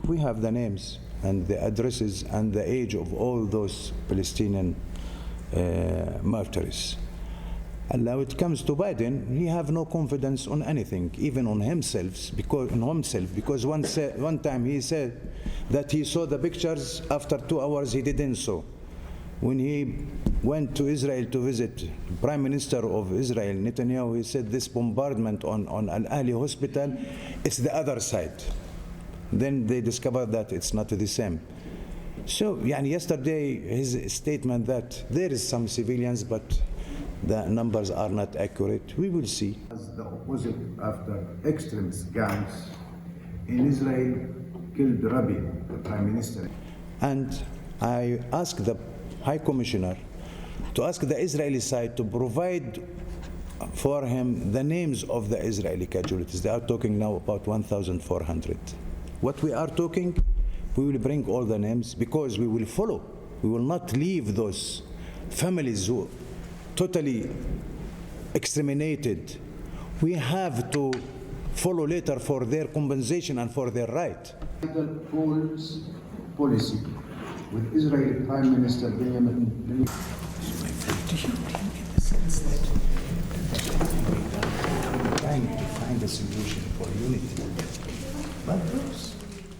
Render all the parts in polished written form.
We have the names and the addresses and the age of all those Palestinian martyrs. And now it comes to Biden, he have no confidence on anything, even on himself, because one time he said that he saw the pictures, after 2 hours he didn't saw. When he went to Israel to visit Prime Minister of Israel, Netanyahu, he said this bombardment on Al-Ahli hospital, it's the other side. Then they discovered that it's not the same. So yesterday his statement that there is some civilians, but the numbers are not accurate, we will see. As the opposite after extremist gangs in Israel killed Rabin, the Prime Minister. And I asked the High Commissioner to ask the Israeli side to provide for him the names of the Israeli casualties. They are talking now about 1,400. What we are talking, we will bring all the names because we will follow. We will not leave those families who totally exterminated. We have to follow later for their compensation and for their right. Cole's policy with Israeli Prime Minister Benjamin. Trying to find a solution for unity.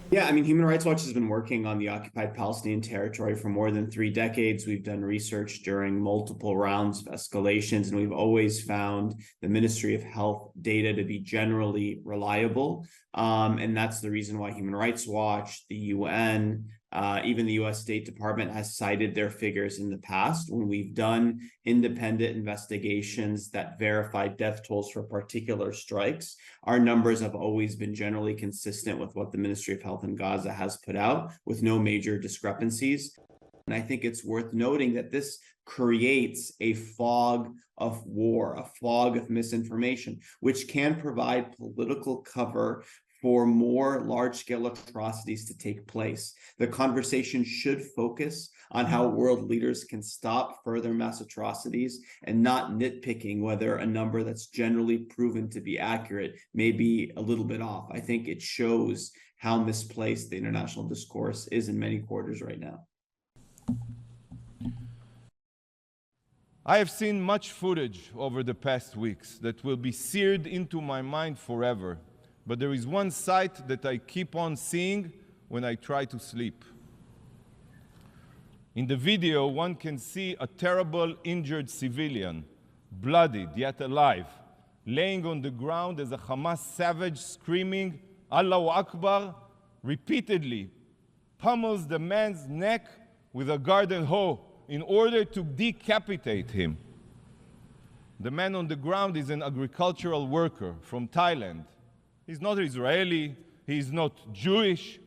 Yeah, I mean, Human Rights Watch has been working on the occupied Palestinian territory for more than 3 decades. We've done research during multiple rounds of escalations, and we've always found the Ministry of Health data to be generally reliable. And that's the reason why Human Rights Watch, the UN, even the US State Department has cited their figures in the past when we've done independent investigations that verify death tolls for particular strikes. Our numbers have always been generally consistent with what the Ministry of Health in Gaza has put out, with no major discrepancies. And I think it's worth noting that this creates a fog of war, a fog of misinformation, which can provide political cover for more large-scale atrocities to take place. The conversation should focus on how world leaders can stop further mass atrocities and not nitpicking whether a number that's generally proven to be accurate may be a little bit off. I think it shows how misplaced the international discourse is in many quarters right now. I have seen much footage over the past weeks that will be seared into my mind forever. But there is one sight that I keep on seeing when I try to sleep. In the video, one can see a terrible injured civilian, bloodied yet alive, laying on the ground as a Hamas savage screaming, Allahu Akbar, repeatedly pummels the man's neck with a garden hoe in order to decapitate him. The man on the ground is an agricultural worker from Thailand. He's not Israeli, he's not Jewish.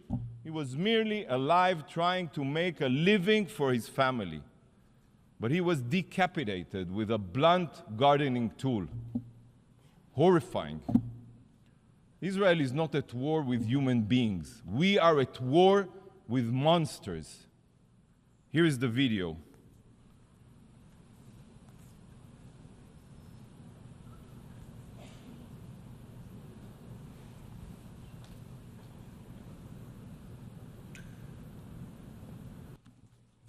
He was merely alive trying to make a living for his family. But he was decapitated with a blunt gardening tool. Horrifying. Israel is not at war with human beings. We are at war with monsters. Here is the video.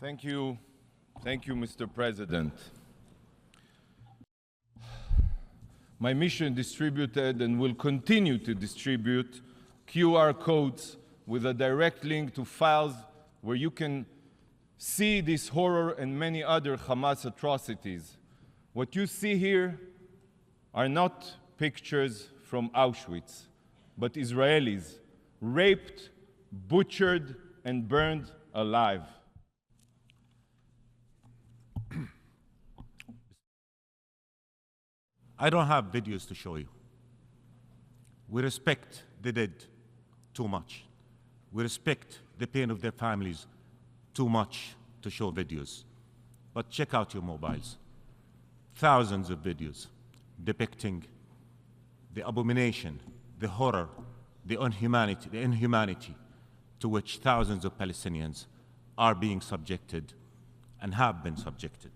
Thank you, Mr. President. My mission distributed and will continue to distribute QR codes with a direct link to files where you can see this horror and many other Hamas atrocities. What you see here are not pictures from Auschwitz, but Israelis raped, butchered, and burned alive. I don't have videos to show you. We respect the dead too much. We respect the pain of their families too much to show videos. But check out your mobiles. Thousands of videos depicting the abomination, the horror, the inhumanity to which thousands of Palestinians are being subjected and have been subjected.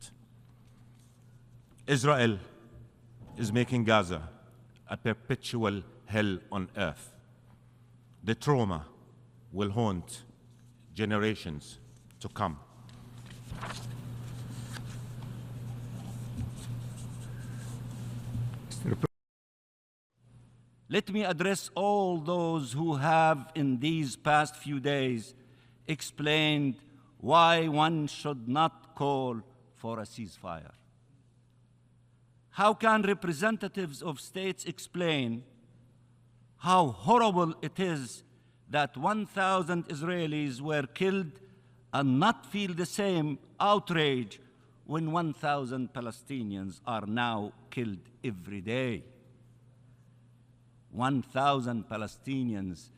Israel is making Gaza a perpetual hell on earth. The trauma, will haunt generations to come. Let me address all those who have, in these past few days, explained why one should not call for a ceasefire. How can representatives of states explain how horrible it is that 1,000 Israelis were killed and not feel the same outrage when 1,000 Palestinians are now killed every day? 1,000 Palestinians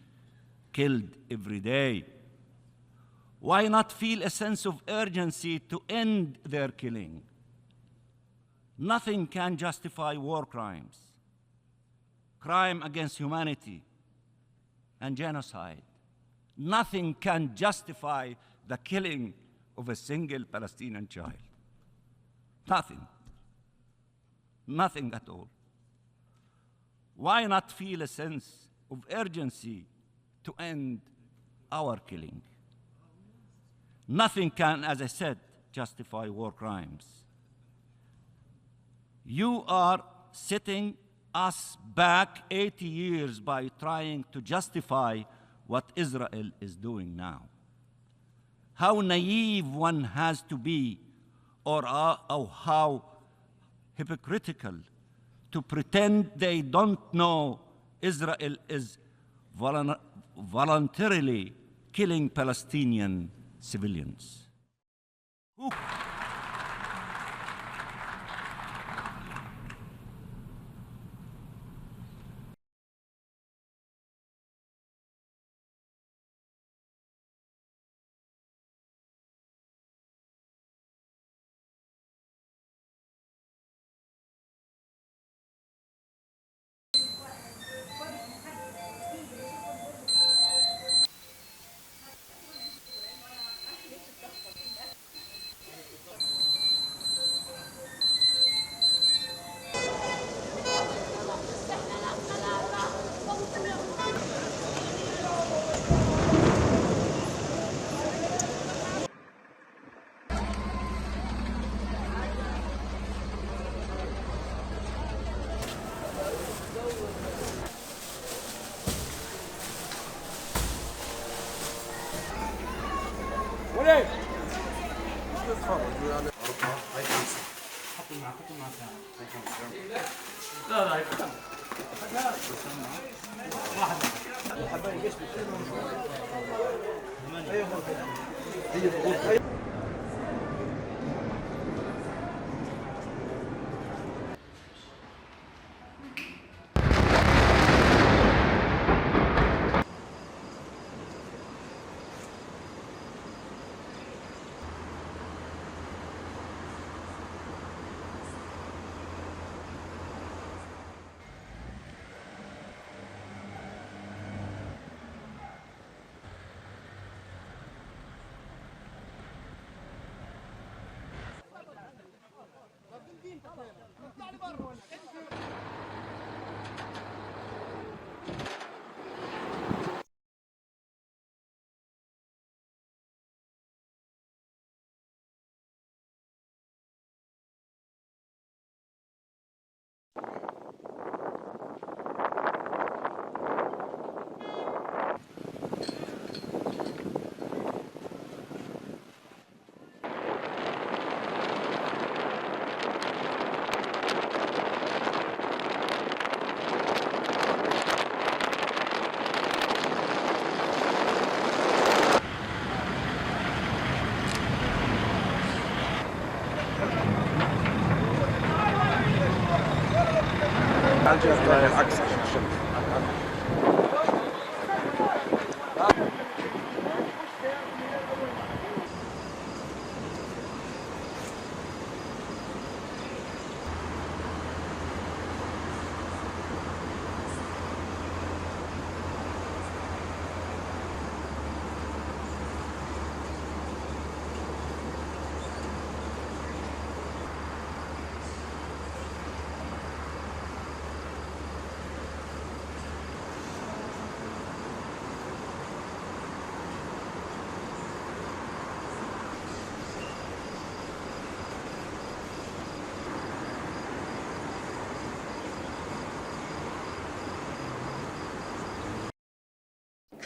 killed every day. Why not feel a sense of urgency to end their killing? Nothing can justify war crimes, crime against humanity, and genocide. Nothing can justify the killing of a single Palestinian child. Nothing. Nothing at all. Why not feel a sense of urgency to end our killing? Nothing can, as I said, justify war crimes. You are setting us back 80 years by trying to justify what Israel is doing now. How naive one has to be, or how hypocritical to pretend they don't know Israel is voluntarily killing Palestinian civilians.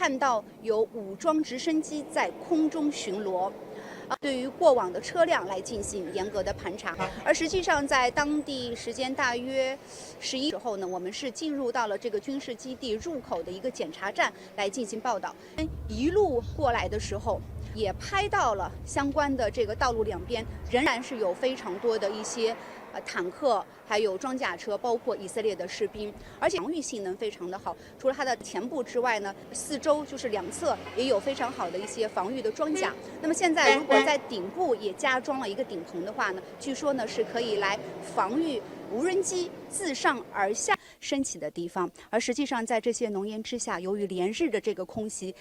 看到有武装直升机在空中巡逻。对于过往的车辆来进行严格的盘查，而实际上在当地时间大约11时后呢，我们是进入到了这个军事基地入口的一个检查站来进行报道。一路过来的时候，也拍到了相关的这个道路两边仍然是有非常多的一些坦克，还有装甲车，包括以色列的士兵，而且防御性能非常的好。除了它的前部之外呢，四周就是两侧也有非常好的一些防御的装甲。那么现在如果在顶部也加装了一个顶棚的话呢，据说呢是可以来防御无人机自上而下升起的地方。而实际上在这些浓烟之下，由于连日的这个空袭，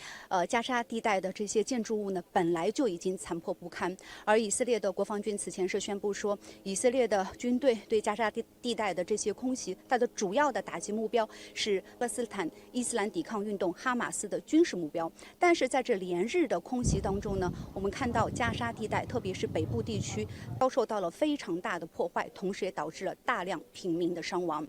加沙地带的这些建筑物呢本来就已经残破不堪。而以色列的国防军此前是宣布说，以色列的军队对加沙地带的这些空袭，它的主要的打击目标是巴勒斯坦伊斯兰抵抗运动哈马斯的军事目标。但是在这连日的空袭当中呢，我们看到加沙地带，特别是北部地区，遭受到了非常大的破坏，同时也导致了大量平民的伤亡。